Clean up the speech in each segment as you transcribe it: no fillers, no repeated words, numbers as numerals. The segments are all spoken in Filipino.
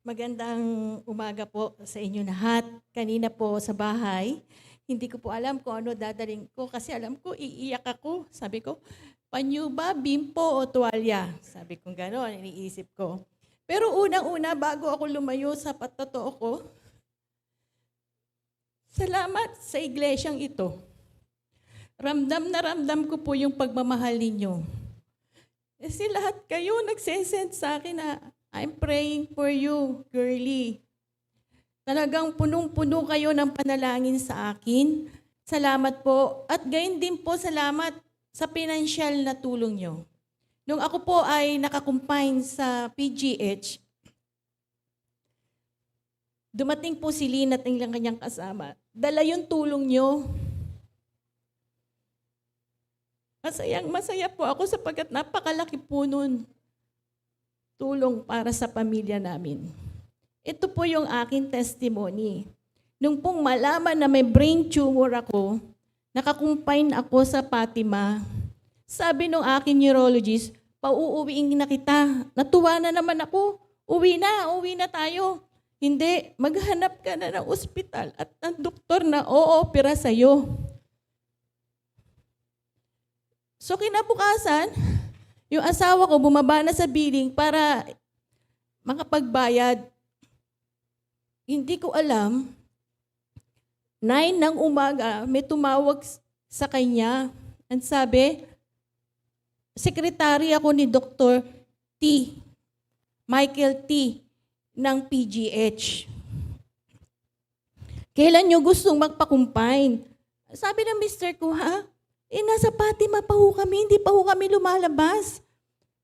Magandang umaga po sa inyo lahat. Kanina po sa bahay, hindi ko po alam kung ano dadaling ko kasi alam ko iiyak ako. Sabi ko, panyo ba, bimpo o tuwalya? Sabi ko gano'n, iniisip ko. Pero unang-una, bago ako lumayo sa patotoo ko, salamat sa iglesyang ito. Ramdam na ramdam ko po yung pagmamahal ninyo. Kasi lahat kayo nagsesend sa akin na I'm praying for you, girly. Talagang punong-puno kayo ng panalangin sa akin. Salamat po. At gayon din po salamat sa pinansyal na tulong nyo. Nung ako po ay nakakumpine sa PGH, dumating po si Lynn at ang kanyang kasama. Dala yung tulong nyo. Masaya po ako sapagkat napakalaki po nun tulong para sa pamilya namin. Ito po yung aking testimony. Nung pong malaman na may brain tumor ako, nakakumpine ako sa Fatima, sabi nung aking neurologist, pauuwiin na kita. Natuwa na naman ako. Uwi na tayo. Hindi, maghanap ka na ng ospital at ng doktor na o-opera sa'yo. So kinabukasan, yung asawa ko bumaba na sa billing para makapagbayad. Hindi ko alam, 9 ng umaga, may tumawag sa kanya. Ang sabi, sekretary ako ni Dr. T. Michael T. ng PGH. Kailan nyo gustong magpakumpine? Sabi ng mister ko, ha? Nasa Fatima pa ho kami, hindi pa ho kami lumalabas.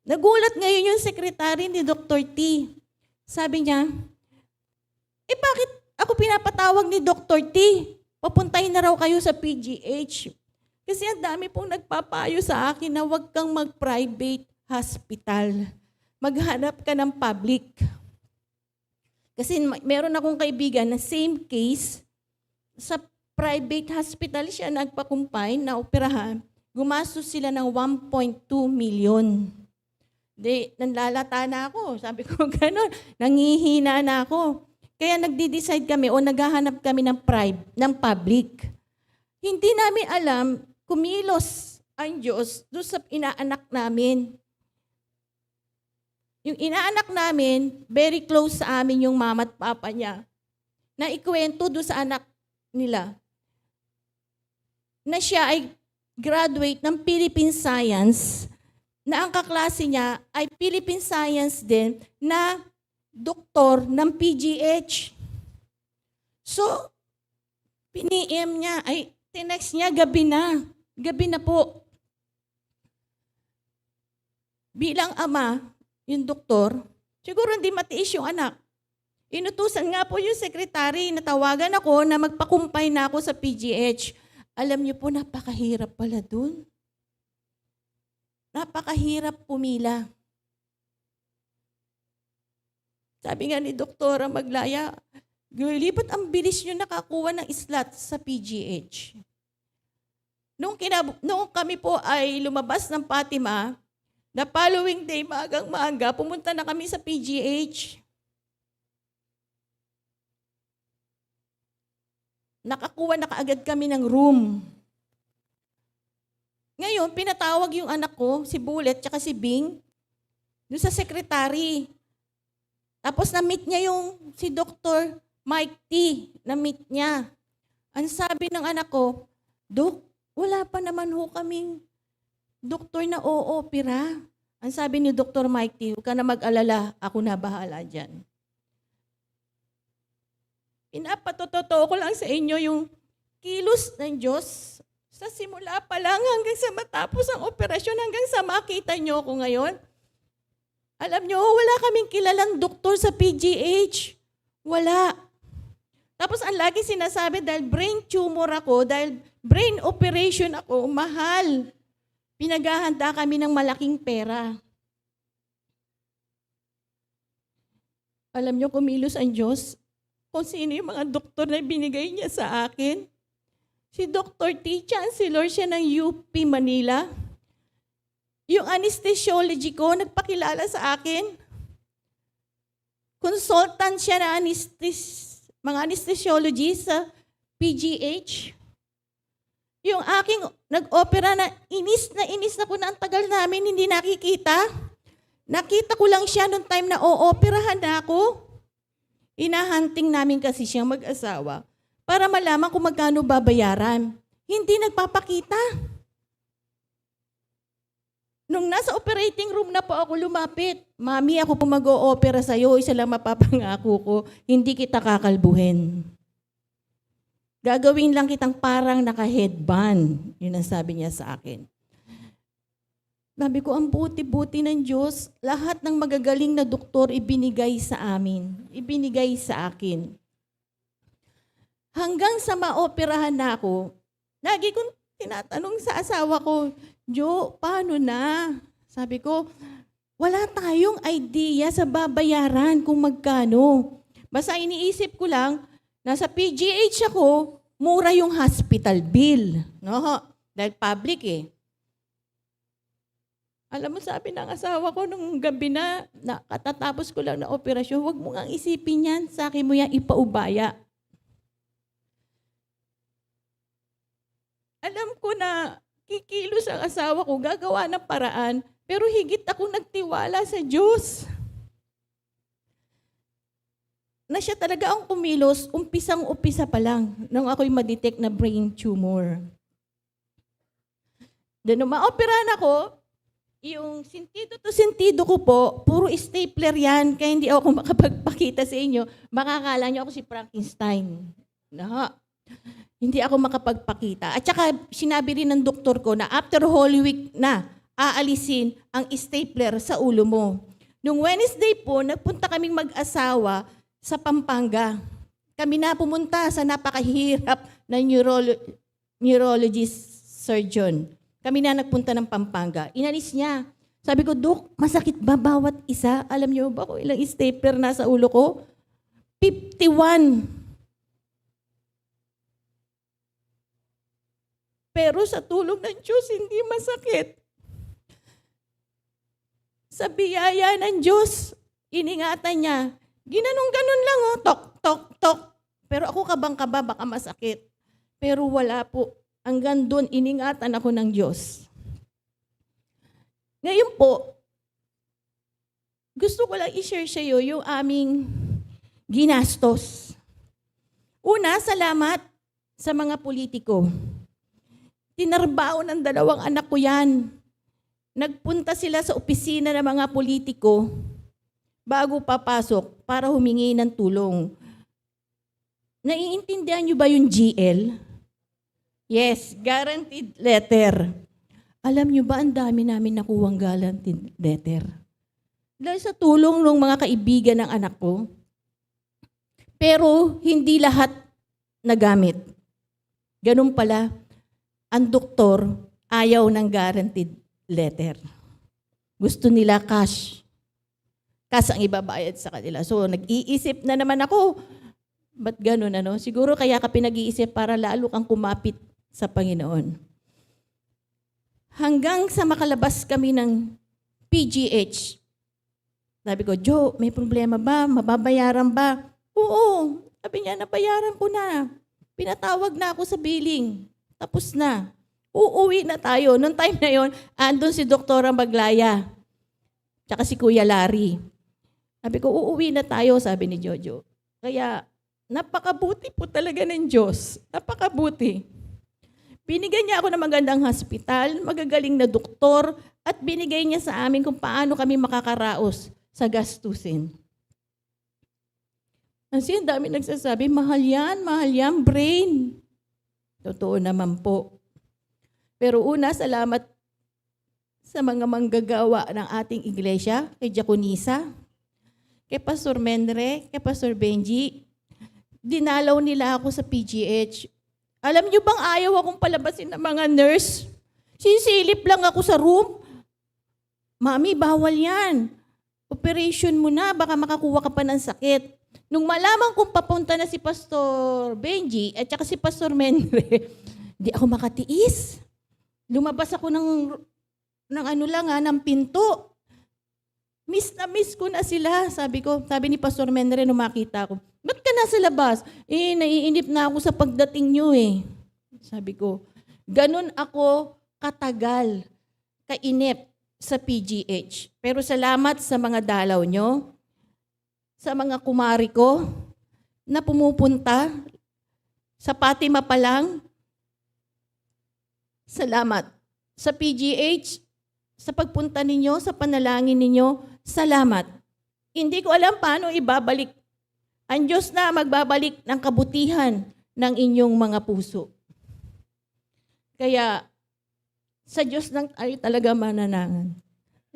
Nagulat ngayon yung sekretary ni Dr. T. Sabi niya, bakit ako pinapatawag ni Dr. T? Papuntahin na raw kayo sa PGH. Kasi ang dami pong nagpapayo sa akin na huwag kang mag-private hospital. Maghanap ka ng public. Kasi meron akong kaibigan na same case sa private hospital siya nagpakumpine na operahan, gumastos sila ng 1.2 million. Nanlalata na ako. Sabi ko gano'n, nangihina na ako. Kaya nagde-decide kami o naghahanap kami ng public. Hindi namin alam, kumilos ang Diyos doon sa inaanak namin. Yung inaanak namin, very close sa amin yung mama at papa niya, na ikwento doon sa anak nila na siya ay graduate ng Philippine Science, na ang kaklase niya ay Philippine Science din na doktor ng PGH. So, piniem niya, tinext niya gabi na po. Bilang ama, yung doktor, siguro hindi matiis yung anak. Inutusan nga po yung sekretary, natawagan ako na magpakumpay na ako sa PGH. Alam niyo po, napakahirap pala dun. Napakahirap pumila. Sabi nga ni Doktora Maglaya, girlie, ba't ang bilis niyo nakakuha ng slot sa PGH? Nung kami po ay lumabas ng Fatima, the following day, maagang maaga, pumunta na kami sa PGH. Nakakuha na kaagad kami ng room. Ngayon, pinatawag yung anak ko, si Bullet, tsaka si Bing, doon sa secretary. Tapos na-meet niya yung si Dr. Mike T. Na-meet niya. Ang sabi ng anak ko, Dok, wala pa naman ho kaming doktor na o-opera. Ang sabi ni Dr. Mike T, huwag ka na mag-alala, ako na bahala dyan. Pinapatotoo ko lang sa inyo yung kilos ng Diyos sa simula pa lang hanggang sa matapos ang operasyon, hanggang sa makita nyo ako ngayon. Alam nyo, wala kaming kilalang doktor sa PGH. Wala. Tapos ang lagi sinasabi, dahil brain tumor ako, dahil brain operation ako, mahal. Pinaghahanda kami ng malaking pera. Alam nyo, kumilos ang Diyos kung sino yung mga doktor na binigay niya sa akin. Si Dr. T. Chancellor siya ng UP Manila. Yung anesthesiology ko, nagpakilala sa akin. Kung consultant siya na mga anesthesiologist sa PGH. Yung aking nag-opera na inis na po na ang tagal namin hindi nakikita. Nakita ko lang siya noong time na o-operahan na ako. Inahunting namin kasi siyang mag-asawa para malaman kung magkano babayaran. Hindi nagpapakita. Nung nasa operating room na po ako lumapit, Mami, ako po mag-o-opera sa'yo, isa lang mapapangako ko, hindi kita kakalbuhin. Gagawin lang kitang parang naka-headband. Yun ang sabi niya sa akin. Sabi ko, ang buti-buti ng Diyos, lahat ng magagaling na doktor ibinigay sa amin. Ibinigay sa akin. Hanggang sa maoperahan na ako, lagi kong tinatanong sa asawa ko, Jo, paano na? Sabi ko, wala tayong idea sa babayaran kung magkano. Basta iniisip ko lang, nasa PGH ako, mura yung hospital bill. No? Dahil public eh. Alam mo, sabi ng asawa ko nung gabi na katatapos ko lang na operasyon, huwag mo nga isipin yan, sa akin mo yan ipaubaya. Alam ko na kikilos ang asawa ko, gagawa ng paraan, pero higit akong nagtiwala sa Diyos. Na siya talaga ang kumilos, umpisang-upisa pa lang nung ako'y ma-detect na brain tumor. Then nung ma-operahan ako, yung sentido to sentido ko po, puro stapler yan, kaya hindi ako makapagpakita sa inyo. Makakala niyo ako si Frankenstein. Hindi ako makapagpakita. At saka sinabi rin ng doktor ko na after Holy Week na aalisin ang stapler sa ulo mo. Nung Wednesday po, nagpunta kaming mag-asawa sa Pampanga. Kami na pumunta sa napakahirap na neurologist surgeon. Kami na nagpunta ng Pampanga. Inalis niya. Sabi ko, Dok, masakit ba bawat isa? Alam niyo ba kung ilang stapler na sa ulo ko? 51. Pero sa tulong ng Diyos, hindi masakit. Sa biyaya ng Diyos, iningatan niya. Ginanong-ganon lang, tok, tok, tok. Pero ako kabang-kaba, baka masakit. Pero wala po. Hanggang doon, iningatan ako ng Diyos. Ngayon po, gusto ko lang i-share sa iyo yung aming ginastos. Una, salamat sa mga politiko. Tinarbao ng 2 anak ko yan. Nagpunta sila sa opisina ng mga politiko bago papasok para humingi ng tulong. Naiintindihan niyo ba yung GL? Yes, guaranteed letter. Alam niyo ba, ang dami namin nakuwang guaranteed letter. Dahil sa tulong ng mga kaibigan ng anak ko. Pero hindi lahat nagamit. Ganun pala, ang doktor ayaw ng guaranteed letter. Gusto nila cash. Cash ang ibabayad sa kanila. So, nag-iisip na naman ako, ba't ganun, ano? Siguro kaya ka pinag-iisip para lalo kang kumapit sa Panginoon. Hanggang sa makalabas kami ng PGH, sabi ko, Jo, may problema ba? Mababayaran ba? Oo. Sabi niya, nabayaran ko na. Pinatawag na ako sa billing. Tapos na. Uuwi na tayo. Noong time na yon, andun si Doktora Maglaya. Tsaka si Kuya Larry. Sabi ko, uuwi na tayo, sabi ni Jojo. Kaya, napakabuti po talaga ng Diyos. Napakabuti. Binigyan niya ako ng magandang hospital, magagaling na doktor, at binigay niya sa amin kung paano kami makakaraos sa gastusin. Kasi ang dami nagsasabi, mahal yan, brain. Totoo naman po. Pero una, salamat sa mga manggagawa ng ating iglesia, kay Diakonisa, kay Pastor Menre, kay Pastor Benji. Dinalaw nila ako sa PGH. Alam niyo bang ayaw akong palabasin ng mga nurse? Sisilip lang ako sa room. Mami, bawal yan. Operation mo na, baka makakuha ka pa ng sakit. Nung malaman kong papunta na si Pastor Benji at saka si Pastor Menre, di ako makatiis. Lumabas ako ng pinto. Miss ko na sila. Sabi ni Pastor Menre nung makita ko, ba't ka nasa labas? Naiinip na ako sa pagdating nyo eh. Sabi ko, ganun ako katagal, kainip sa PGH. Pero salamat sa mga dalaw nyo, sa mga kumari ko na pumupunta, sa Fatima pa lang. Salamat. Sa PGH, sa pagpunta ninyo, sa panalangin ninyo, salamat. Hindi ko alam paano ibabalik. Ang Diyos na magbabalik ng kabutihan ng inyong mga puso. Kaya, sa Diyos lang tayo talaga mananangan.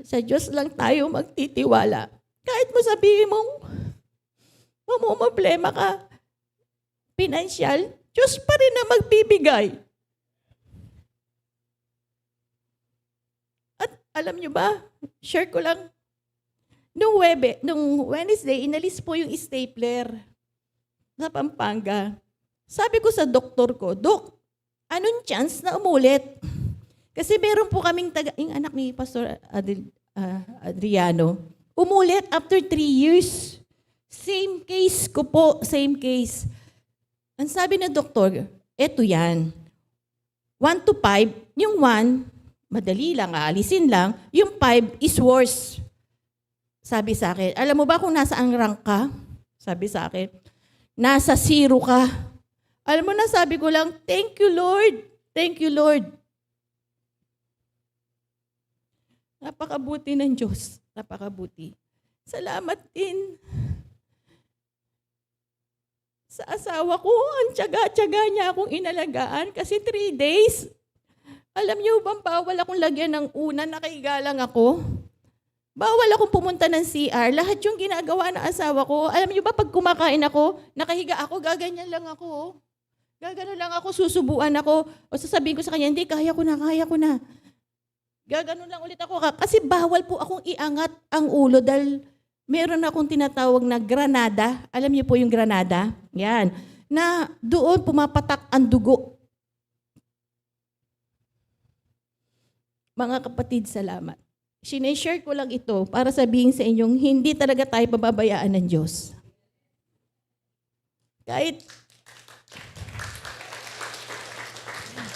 Sa Diyos lang tayo magtitiwala. Kahit mo sabihin mong mamumblema ka, pinansyal, Diyos pa rin na magbibigay. At alam nyo ba, share ko lang, nung Wednesday, inalis po yung stapler sa Pampanga. Sabi ko sa doktor ko, Dok, anong chance na umulit? Kasi meron po kaming yung anak ni Pastor Adriano, umulit after 3 years. Same case ko po, same case. Ang sabi ng doktor, eto yan. 1 to 5, yung 1, madali lang, aalisin lang. Yung 5 is worse. Sabi sa akin, alam mo ba kung nasaan rank ka? Sabi sa akin, nasa 0 ka. Alam mo na, sabi ko lang, thank you Lord. Thank you Lord. Napakabuti ng Diyos. Napakabuti. Salamat din sa asawa ko. Ang tiyaga-tiyaga niya akong inalagaan kasi 3 days. Alam niyo bang bawal akong lagyan ng unan, nakahiga lang ako? Bawal akong pumunta ng CR. Lahat yung ginagawa ng asawa ko. Alam niyo ba pag kumakain ako, nakahiga ako, gaganyan lang ako. Gagano lang ako, susubuan ako. O sasabihin ko sa kanya, hindi, kaya ko na. Gaganon lang ulit ako. Kasi bawal po akong iangat ang ulo dahil meron akong tinatawag na granada. Alam niyo po yung granada? Yan. Na doon pumapatak ang dugo. Mga kapatid, salamat. Sineshare ko lang ito para sabihin sa inyong hindi talaga tayo pababayaan ng Diyos. Kahit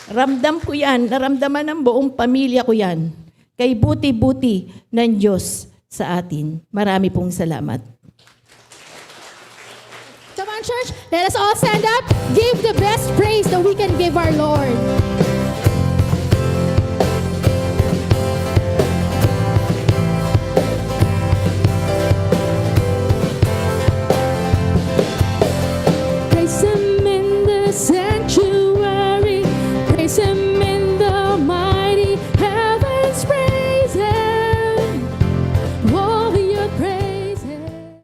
ramdam ko yan, naramdaman ng buong pamilya ko yan. Kay buti-buti ng Diyos sa atin. Marami pong salamat. Come on, church, let us all stand up. Give the best praise that we can give our Lord.